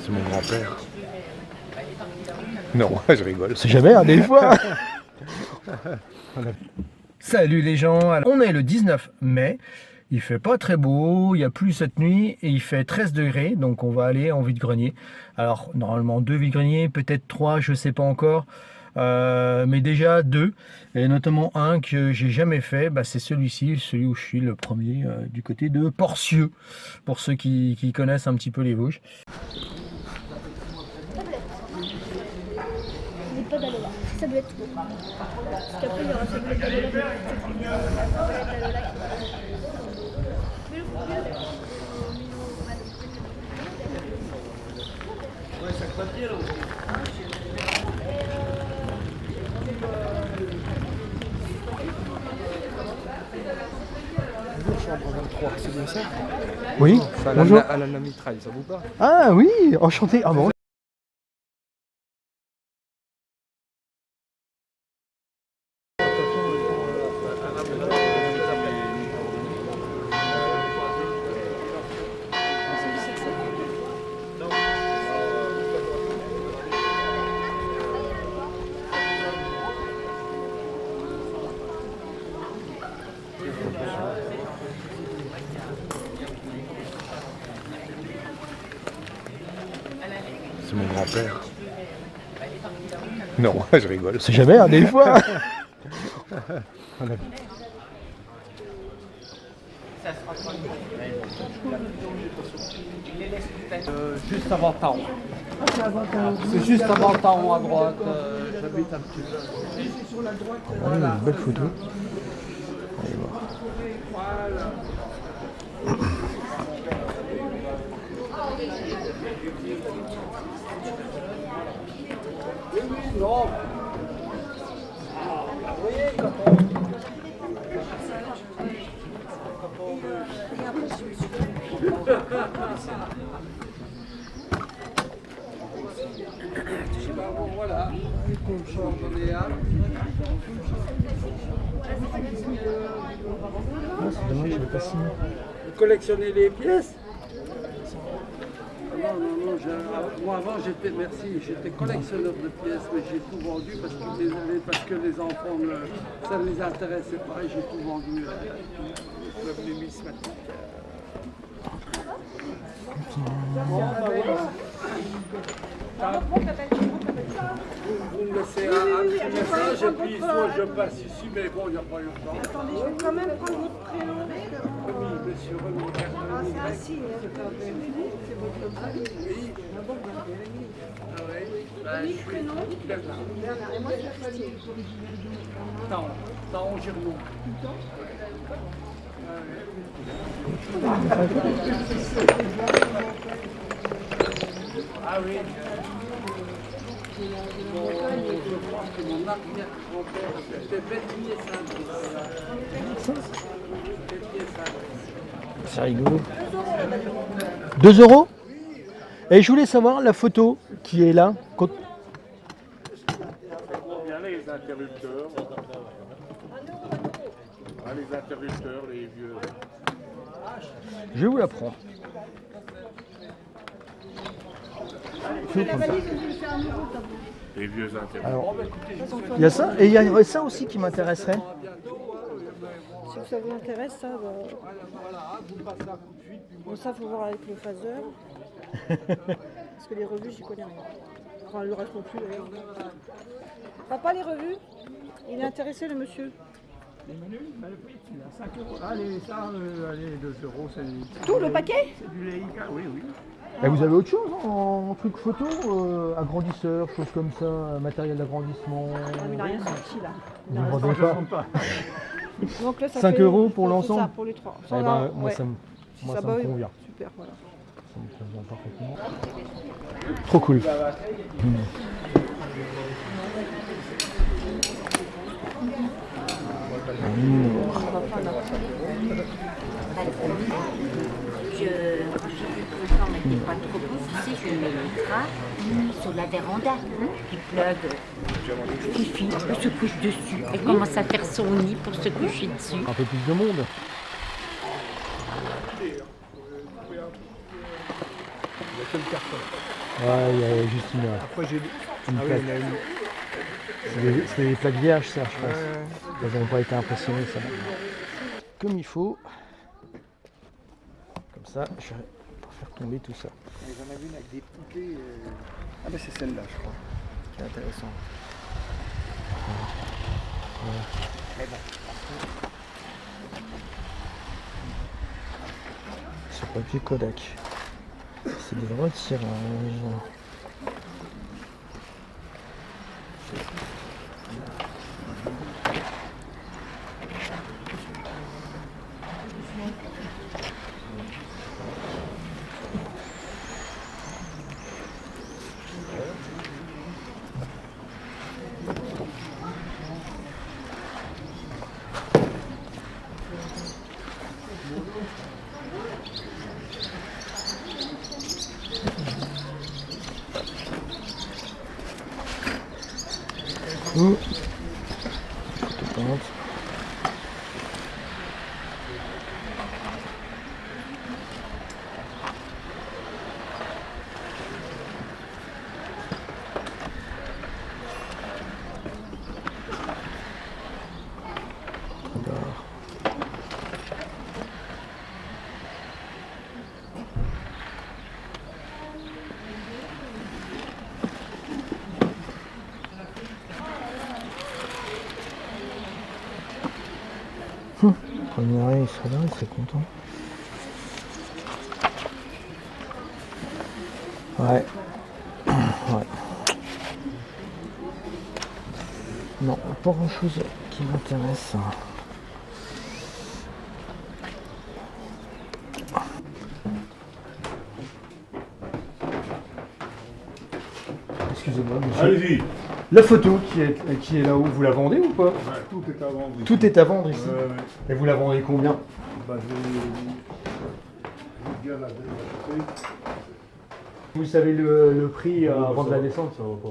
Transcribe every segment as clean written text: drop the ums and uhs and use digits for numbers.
C'est mon grand-père. Non, je rigole. C'est jamais, hein, des fois. Salut les gens, alors, on est le 19 mai, il fait pas très beau, il y a plu cette nuit et il fait 13 degrés, donc on va aller en vide-grenier. Alors normalement 2 vide-greniers, peut-être 3, je sais pas encore, mais déjà 2, et notamment un que j'ai jamais fait, bah, c'est celui-ci, celui où je suis le premier, du côté de Porcieux, pour ceux qui connaissent un petit peu les Vosges. Pas d'Alola, ça doit être trop. Parce qu'après il y aura ça doit être d'Alola. Ouais, ça croit bien là. Chambre 23, c'est bien ça? Oui, bonjour. À la mitraille, ça vous parle? Ah oui, enchanté. Ah bon. C'est mon grand-père. Non, je rigole. C'est jamais, hein, des fois. Juste avant Taon. C'est juste avant Taon à droite. J'habite un petit peu. Ah, une belle photo. Allez voir. Non. Voilà, on change, on est à. C'est dommage, je l'ai pas signé. Vous collectionnez les pièces? Non, moi avant j'étais collectionneur de pièces, mais j'ai tout vendu parce que les enfants, ça ne les intéressait pas et j'ai tout vendu. Le club numismatique. Vous me laissez un petit message et puis soit je passe ici, mais bon, il n'y a pas urgence. Attendez, je vais quand même prendre votre prénom. Remis, monsieur Remis. Ah, c'est un signe. C'est votre avis. Oui. Ah oui. Remis, prénom. Bernard. Bernard. Et moi, c'est Christine. Taon Girmont. Ah oui. Je pense que mon arrière-grand-père était Béthier Saint-Brice. C'est rigolo. 2 euros. Et je voulais savoir la photo qui est là. Bien les interrupteurs. Ah, les interrupteurs, les vieux. Je vous la prends. La valise, je vais faire un nouveau tableau. Les vieux interrupteurs. Alors, il y a ça et il y a ça aussi qui m'intéresserait. Si ça vous intéresse, ça, bon, ça, faut voir avec le phaseur. Parce que les revues, j'y connais rien. Enfin, le reste non plus, d'ailleurs. Papa, les revues? Il est intéressé, le monsieur. Les menus, le prix, il a 5 euros. Allez, ça, allez, 2 euros, c'est Tout, le paquet? c'est du Leica, oui, oui. Et vous avez autre chose en truc photo, agrandisseur, choses comme ça, matériel d'agrandissement. Ah, mais il n'a rien sorti, là. Vous ne vendez pas. Donc là, ça 5 fait, euros pour c'est l'ensemble? ça, pour les trois. Eh Ça, ben, là, moi, ouais. ça me, Si moi, ça ça va, me oui. convient. Super, voilà. Ça me convient parfaitement. Trop cool. Le temps n'était pas trop beau, ici je mets le drap sur la véranda, qui pleuve. Fifi se couche dessus, elle commence à faire son nid pour se coucher dessus. Un peu plus de monde. Ouais, il y a juste une heure. Après, j'ai. Une Ah oui, plaque. il y en a une. C'est des plaques vierges, ça, je pense. Elles n'ont pas été impressionnées, ça. Comme il faut. Comme ça, je vais pas faire tomber tout ça. J'en avais une avec des poupées. Ah, bah c'est celle-là, je crois, qui est intéressante. Sur papier Kodak. C'est des retirages. Ouh. Photopente. Premier arrêt, il serait là, il serait content. Ouais. Ouais. Non, pas grand chose qui m'intéresse. Excusez-moi, monsieur. Allez-y. La photo qui est là-haut, vous la vendez ou pas? Tout est à vendre ici. Tout est à vendre ici. Ouais. Et vous la vendez combien? Bah, j'ai bien la acheter. Vous savez le prix avant de la descente? Ça va pas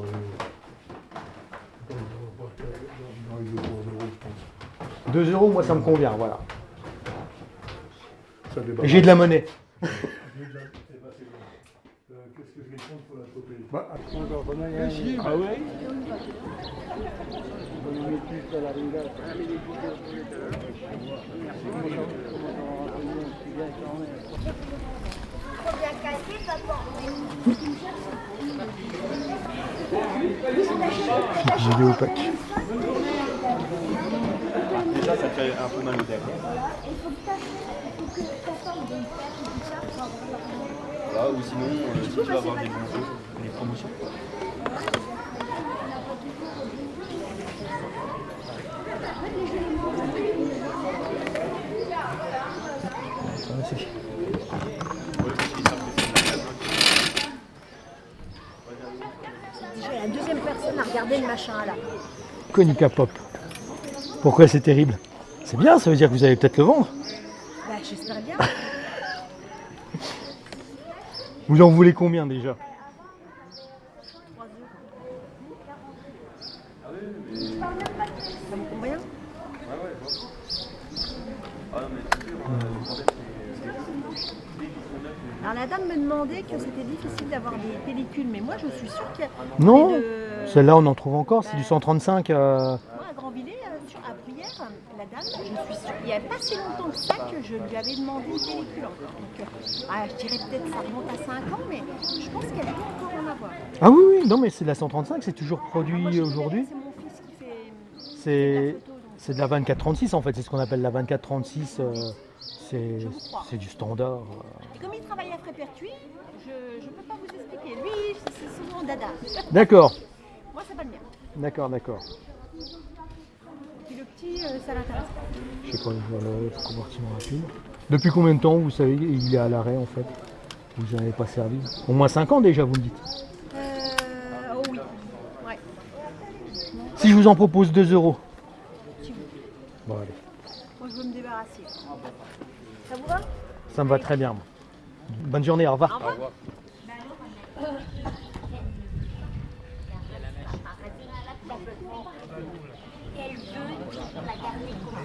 dans les 2 €, je pense. 2 €, moi ça me convient, voilà. Ça débat. J'ai de la monnaie. Qu'est-ce que je vais prendre pour la choper? Bah, Ah oui. vidéo pack. Déjà, ça fait un peu mal au derrière. Voilà, ou sinon, si tu vas avoir des bons jeux, des promotions. Déjà, la deuxième personne à regarder le machin là. Konica Pop. Pourquoi c'est terrible? C'est bien, ça veut dire que vous allez peut-être le vendre. Bah, j'espère bien. Vous en voulez combien déjà? Ça me convient. Alors la dame me demandait que c'était difficile d'avoir des pellicules, mais moi je suis sûre qu'il y a Non, des celle-là on en trouve encore, c'est du 135. Moi à Grandvillers, à Bruyères, la dame, je suis sûre, il n'y a pas si longtemps que ça que je lui avais demandé une pellicule encore. Donc, je dirais peut-être que ça remonte à 5 ans, mais je pense qu'elle peut encore en avoir. Ah oui, oui, non mais c'est de la 135, c'est toujours produit Moi, je aujourd'hui. c'est mon fils qui fait C'est la photo, donc, c'est de la 24-36 en fait, c'est ce qu'on appelle la 24-36. C'est Je vous crois. c'est du standard. Et comme il travaille à Frépertuis, je ne peux pas vous expliquer. Lui, c'est souvent dada. D'accord, Moi, c'est pas le mien. d'accord, d'accord. Puis le petit, ça l'intéresse pas. Je sais pas, voilà, compartiment rapide. Depuis combien de temps vous savez il est à l'arrêt en fait? Vous n'en avez pas servi? Au moins 5 ans déjà, vous me dites. Oh oui. Ouais. Si je vous en propose 2 €. Si vous- Bon allez, Moi, je veux me débarrasser. Ça vous va? ça me va très bien. Moi. Bonne journée, au revoir. Au revoir. Elle veut la garder comme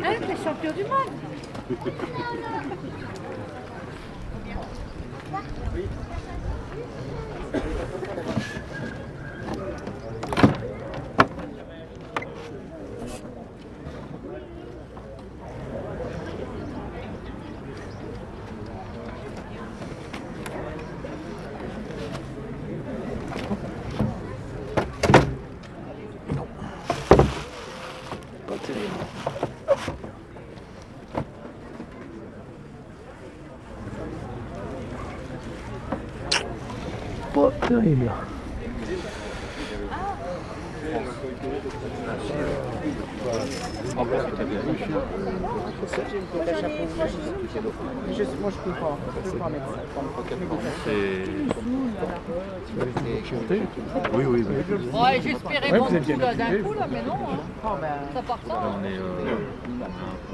Hein, t'es champion du monde. Pas terrible. Moi, je peux pas mettre ça. Oui, oui, oui. Ouais, j'espérais vendre tout là d'un coup, là, mais non. Hein. Ça part ça.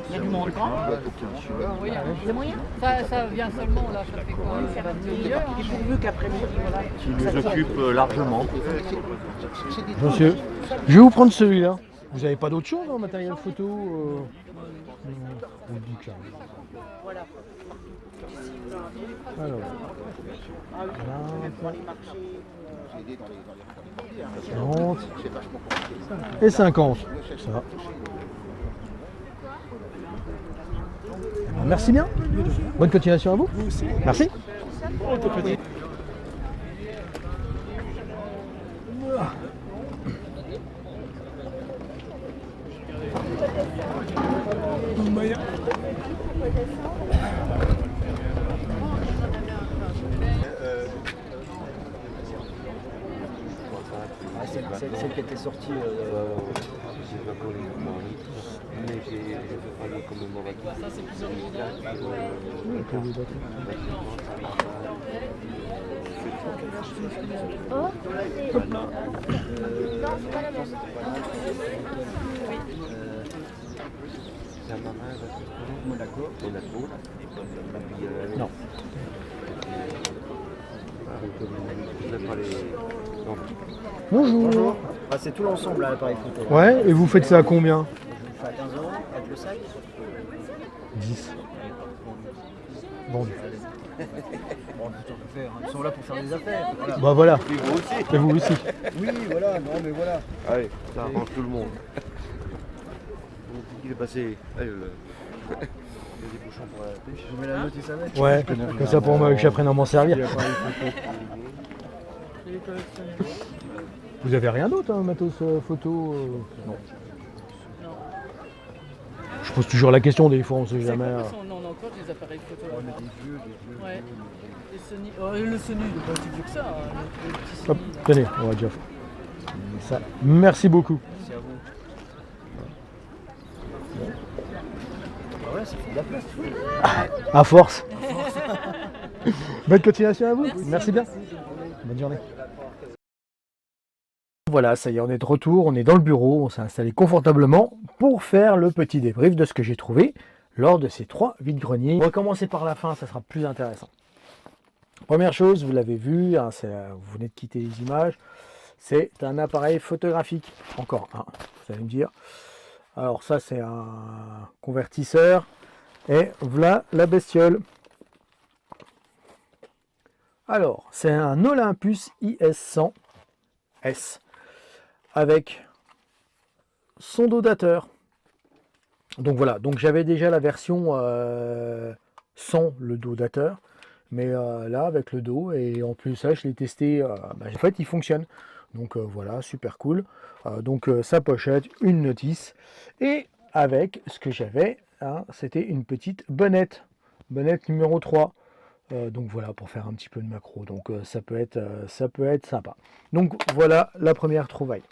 Il y a du monde quand oui, il y a moyen. Ça vient seulement là, ça fait quoi? Ça va meilleur. Il est pourvu qu'après-midi, voilà. Qui nous occupe largement. Monsieur, je vais vous prendre celui-là. Vous n'avez pas d'autre chose en matériel photo non, on le dit clairement. Alors, 40 et 50. Ça. Merci bien. Bonne continuation à vous. Merci. Celle qui était sortie. J'ai pas collé mais j'ai fait parler comme commémoratif. Ça, c'est plus Monaco. Non. Bonjour. Ah, c'est tout l'ensemble là, l'appareil photo. Ouais, et vous faites ça à combien? Je fais à 15 € avec le sac. 10. Vendu. Bon, tout on peut faire. Ils sont là pour faire des affaires. Voilà. Bah voilà. Et vous aussi. Et vous aussi. Oui, voilà, non mais voilà. Allez, ça arrange tout le monde. Il est passé. Allez, il y a des bouchons pour la pêche. Je mets la notice avec. Ouais, comme ça pour moi que j'apprenne à m'en servir. Vous avez rien d'autre, hein, matos photo Non. Je pose toujours la question, des fois on sait jamais. On a encore des appareils photo là. Ouais. Les Sony. Oh, le Sony, il est pas si vieux que ça. Hein. Le petit Sony, Hop, là. tenez, on va déjà faire ça. Merci beaucoup. Merci à vous. Ah ouais, ça fait de la place. À force. Bonne continuation à vous. Merci bien. Bonne journée. Voilà, ça y est, on est de retour, on est dans le bureau, on s'est installé confortablement pour faire le petit débrief de ce que j'ai trouvé lors de ces 3 vide-greniers. On va commencer par la fin, ça sera plus intéressant. Première chose, vous l'avez vu, hein, vous venez de quitter les images, c'est un appareil photographique. Encore un, vous allez me dire. Alors ça, c'est un convertisseur. Et voilà la bestiole. Alors, c'est un Olympus IS100S avec son dodateur. Donc voilà, donc j'avais déjà la version sans le dodateur, mais là avec le dos, et en plus ça je l'ai testé, en fait il fonctionne. Donc voilà, super cool. Donc sa pochette, une notice, et avec ce que j'avais, hein, c'était une petite bonnette numéro 3. Donc voilà, pour faire un petit peu de macro, donc ça peut être sympa. Donc voilà la première trouvaille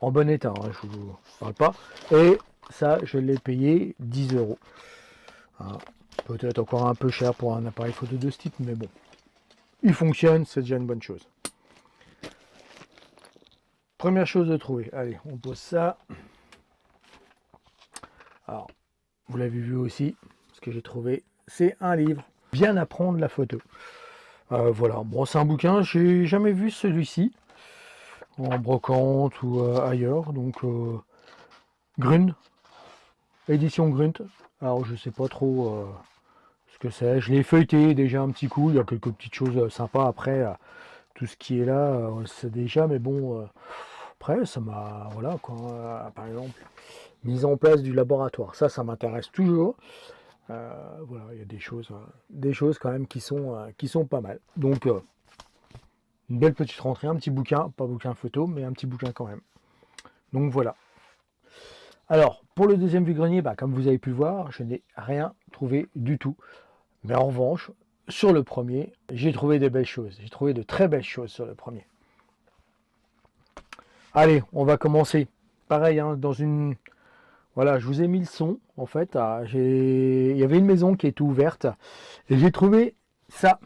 en bon état, hein, je vous parle pas, et ça je l'ai payé 10 €. Hein, peut-être encore un peu cher pour un appareil photo de ce type, mais bon, il fonctionne, c'est déjà une bonne chose. Première chose de trouver, allez, on pose ça. Alors, vous l'avez vu aussi, ce que j'ai trouvé, c'est un livre, Bien apprendre la photo. Voilà, bon, c'est un bouquin, j'ai jamais vu celui-ci, en brocante ou ailleurs, donc Grund, édition Grund. Alors, je sais pas trop ce que c'est, je l'ai feuilleté déjà un petit coup, il y a quelques petites choses sympas après, tout ce qui est là, on le sait déjà, mais bon, après, ça m'a, voilà, quoi, par exemple, mise en place du laboratoire, ça m'intéresse toujours. Voilà, il y a des choses quand même qui sont pas mal. Donc, une belle petite rentrée, un petit bouquin, pas bouquin photo, mais un petit bouquin quand même. Donc voilà. Alors, pour le deuxième vide-grenier, comme vous avez pu le voir, je n'ai rien trouvé du tout. Mais en revanche, sur le premier, j'ai trouvé des belles choses. J'ai trouvé de très belles choses sur le premier. Allez, on va commencer. Pareil, hein, dans une... Voilà, je vous ai mis le son, en fait. Il y avait une maison qui était ouverte. Et j'ai trouvé ça.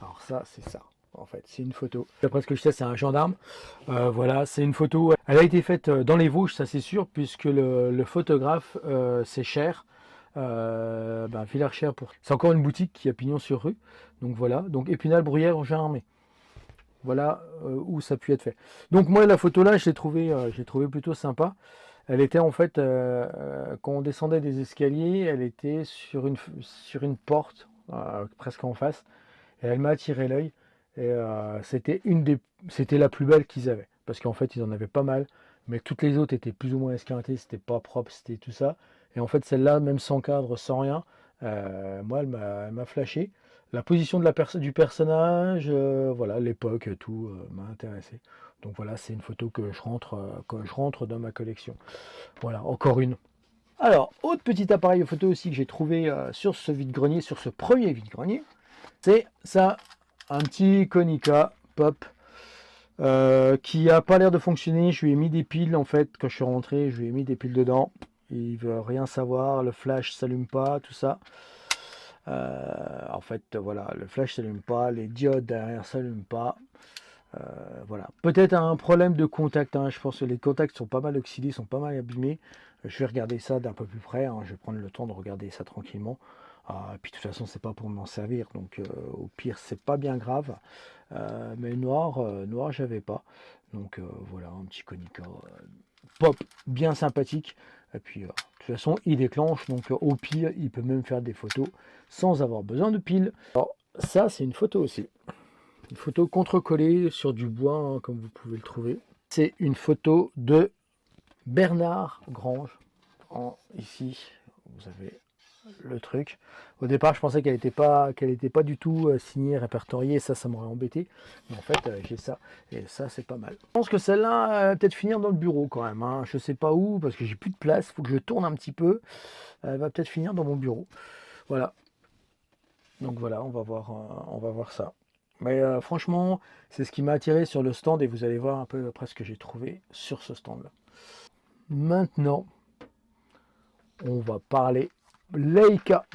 Alors ça, c'est ça. En fait, c'est une photo. D'après ce que je sais, c'est un gendarme. Voilà, c'est une photo. Elle a été faite dans les Vosges, ça c'est sûr, puisque le photographe, c'est Cher. Villers-Cher pour. C'est encore une boutique qui a pignon sur rue. Donc voilà. Donc Épinal, Bruyères, Engins-Armés. Voilà où ça a pu être fait. Donc moi, la photo là, je l'ai trouvé plutôt sympa. Elle était en fait, quand on descendait des escaliers, elle était sur une porte, presque en face. Et elle m'a attiré l'œil. Et c'était la plus belle qu'ils avaient. Parce qu'en fait, ils en avaient pas mal. Mais toutes les autres étaient plus ou moins esquintées. C'était pas propre, c'était tout ça. Et en fait, celle-là, même sans cadre, sans rien, moi, elle m'a flashé. La position du personnage, voilà, l'époque, tout m'a intéressé. Donc voilà, c'est une photo que je rentre dans ma collection. Voilà, encore une. Alors, autre petit appareil photo aussi que j'ai trouvé sur ce vide-grenier, sur ce premier vide-grenier, c'est ça, un petit Konica Pop qui a pas l'air de fonctionner. Je lui ai mis des piles en fait, quand je suis rentré, je lui ai mis des piles dedans. Il veut rien savoir, le flash s'allume pas, tout ça. En fait, voilà, le flash s'allume pas, les diodes derrière s'allument pas. Voilà, peut-être un problème de contact, hein. Je pense que les contacts sont pas mal oxydés, sont pas mal abîmés. Je vais regarder ça d'un peu plus près, hein. Je vais prendre le temps de regarder ça tranquillement. Et puis de toute façon, c'est pas pour m'en servir, donc au pire, c'est pas bien grave. Mais noir, j'avais pas. Donc voilà, un petit Konica Pop bien sympathique. Et puis de toute façon, il déclenche, donc au pire, il peut même faire des photos sans avoir besoin de piles. Alors ça, c'est une photo aussi. Une photo contre-collée sur du bois, hein, comme vous pouvez le trouver. C'est une photo de Bernard Grange. Ici, vous avez le truc. Au départ, je pensais qu'elle n'était pas du tout signée, répertoriée. Ça m'aurait embêté. Mais en fait, j'ai ça. Et ça, c'est pas mal. Je pense que celle-là va peut-être finir dans le bureau quand même, hein. Je sais pas où, parce que j'ai plus de place. Il faut que je tourne un petit peu. Elle va peut-être finir dans mon bureau. Voilà. Donc voilà, on va voir ça. Mais franchement, c'est ce qui m'a attiré sur le stand et vous allez voir un peu après ce que j'ai trouvé sur ce stand-là. Maintenant, on va parler Leica.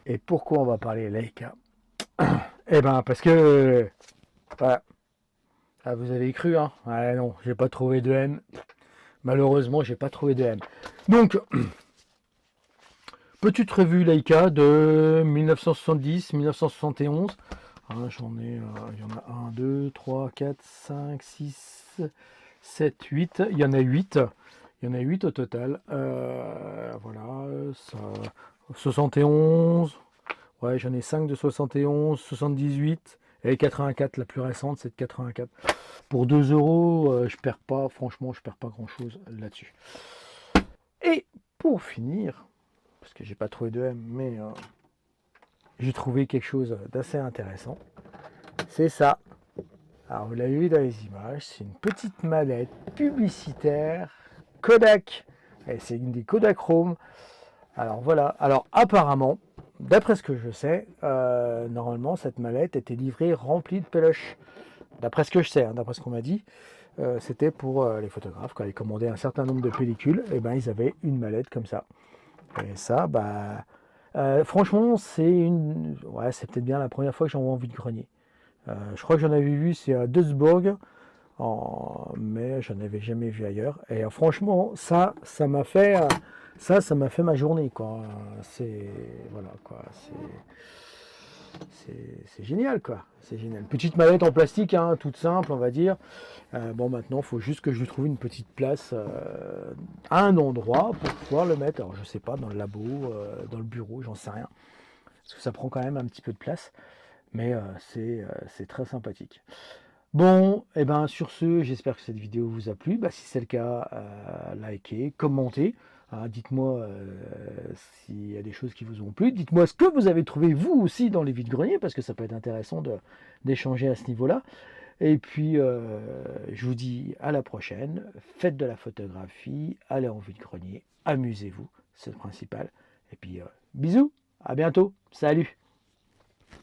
Et pourquoi on va parler Leica? Eh ben parce que voilà. Ah, vous avez cru, hein? Ah non, j'ai pas trouvé de M. Malheureusement, j'ai pas trouvé de M. Donc, petite revue Leica de 1970-1971. Hein, il y en a 1, 2, 3, 4, 5, 6, 7, 8. Il y en a 8. Il y en a 8 au total. Voilà, ça, 71. Ouais, j'en ai 5 de 71, 78 et 84. La plus récente, c'est de 84. Pour 2 €, je perds pas, franchement, je perds pas grand chose là-dessus. Et pour finir, parce que j'ai pas trouvé de M, mais j'ai trouvé quelque chose d'assez intéressant. C'est ça. Alors vous l'avez vu dans les images, c'est une petite mallette publicitaire Kodak. Et c'est une des Kodachrome. Alors voilà. Alors apparemment, d'après ce que je sais, normalement cette mallette était livrée remplie de peluches. D'après ce que je sais, hein, d'après ce qu'on m'a dit, c'était pour les photographes quand ils commandaient un certain nombre de pellicules, et ben ils avaient une mallette comme ça. Et ça, franchement, c'est peut-être bien la première fois que j'en vois en vide-grenier. Je crois que j'en avais vu, c'est à Duisburg, mais j'en avais jamais vu ailleurs. Et franchement, ça m'a fait Ça m'a fait ma journée, quoi. C'est voilà, quoi. C'est génial, quoi. C'est génial. Petite mallette en plastique, hein, toute simple, on va dire. Bon, maintenant, il faut juste que je lui trouve une petite place à un endroit pour pouvoir le mettre. Alors, je sais pas, dans le labo, dans le bureau, j'en sais rien. Parce que ça prend quand même un petit peu de place. Mais c'est très sympathique. Bon, et ben sur ce, j'espère que cette vidéo vous a plu. Si c'est le cas, likez, commentez. Dites-moi s'il y a des choses qui vous ont plu. Dites-moi ce que vous avez trouvé vous aussi dans les vides-greniers, parce que ça peut être intéressant d'échanger à ce niveau-là. Et puis, je vous dis à la prochaine. Faites de la photographie, allez en vide-grenier, amusez-vous, c'est le principal. Et puis, bisous, à bientôt, salut!